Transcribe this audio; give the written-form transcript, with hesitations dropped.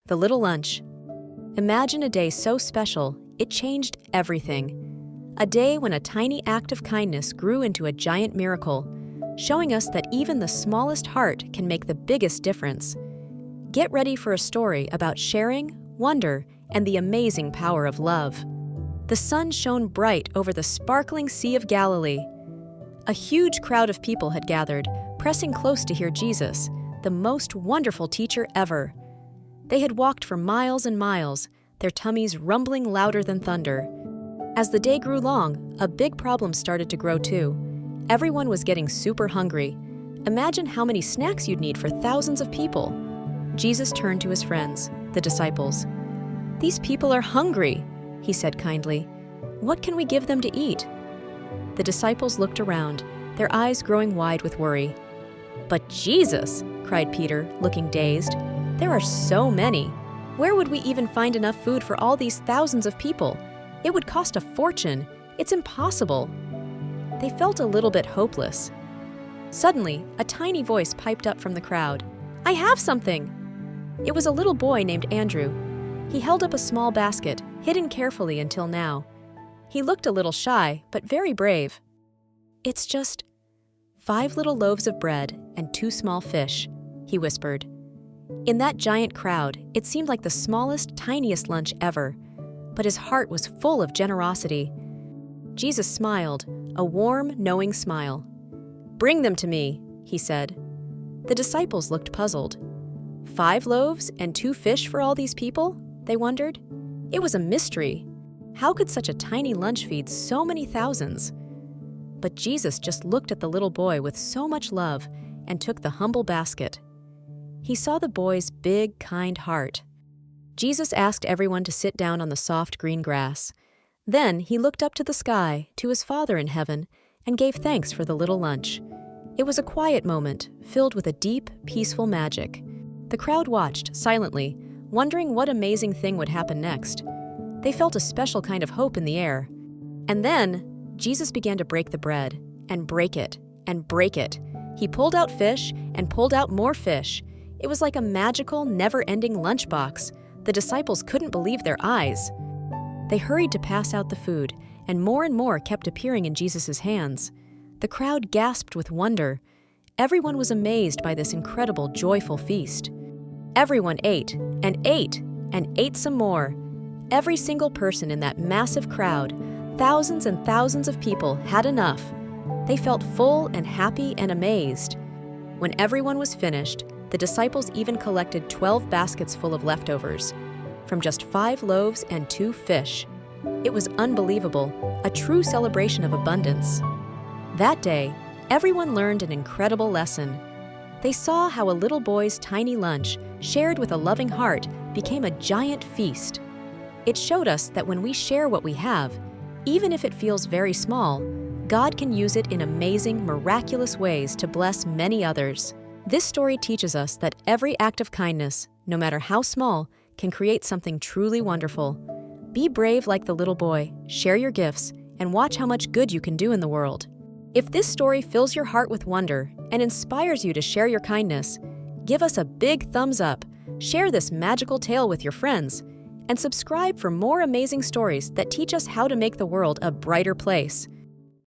The little lunch. Imagine a day so special, it changed everything. A day when a tiny act of kindness grew into a giant miracle, showing us that even the smallest heart can make the biggest difference. Get ready for a story about sharing, wonder, and the amazing power of love. The sun shone bright over the sparkling Sea of Galilee. A huge crowd of people had gathered, pressing close to hear Jesus, the most wonderful teacher ever. They had walked for miles and miles, their tummies rumbling louder than thunder. As the day grew long, a big problem started to grow too. Everyone was getting super hungry. Imagine how many snacks you'd need for thousands of people. Jesus turned to his friends, the disciples. "These people are hungry," he said kindly. "What can we give them to eat?" The disciples looked around, their eyes growing wide with worry. "But Jesus," cried Peter, looking dazed, "there are so many. Where would we even find enough food for all these thousands of people? It would cost a fortune. It's impossible." They felt a little bit hopeless. Suddenly, a tiny voice piped up from the crowd. "I have something!" It was a little boy named Andrew. He held up a small basket, hidden carefully until now. He looked a little shy, but very brave. "It's just 5 little loaves of bread and 2 small fish," he whispered. In that giant crowd, it seemed like the smallest, tiniest lunch ever, but his heart was full of generosity. Jesus smiled, a warm, knowing smile. "Bring them to me," he said. The disciples looked puzzled. 5 loaves and 2 fish for all these people? They wondered. It was a mystery. How could such a tiny lunch feed so many thousands? But Jesus just looked at the little boy with so much love and took the humble basket. He saw the boy's big, kind heart. Jesus asked everyone to sit down on the soft green grass. Then he looked up to the sky, to his Father in heaven, and gave thanks for the little lunch. It was a quiet moment, filled with a deep, peaceful magic. The crowd watched, silently, wondering what amazing thing would happen next. They felt a special kind of hope in the air. And then, Jesus began to break the bread, and break it, and break it. He pulled out fish, and pulled out more fish. It was like a magical, never-ending lunchbox. The disciples couldn't believe their eyes. They hurried to pass out the food, and more kept appearing in Jesus' hands. The crowd gasped with wonder. Everyone was amazed by this incredible, joyful feast. Everyone ate, and ate, and ate some more. Every single person in that massive crowd, thousands and thousands of people, had enough. They felt full and happy and amazed. When everyone was finished, the disciples even collected 12 baskets full of leftovers, from just 5 loaves and 2 fish. It was unbelievable, a true celebration of abundance. That day, everyone learned an incredible lesson. They saw how a little boy's tiny lunch, shared with a loving heart, became a giant feast. It showed us that when we share what we have, even if it feels very small, God can use it in amazing, miraculous ways to bless many others. This story teaches us that every act of kindness, no matter how small, can create something truly wonderful. Be brave like the little boy, share your gifts, and watch how much good you can do in the world. If this story fills your heart with wonder and inspires you to share your kindness, give us a big thumbs up, share this magical tale with your friends, and subscribe for more amazing stories that teach us how to make the world a brighter place.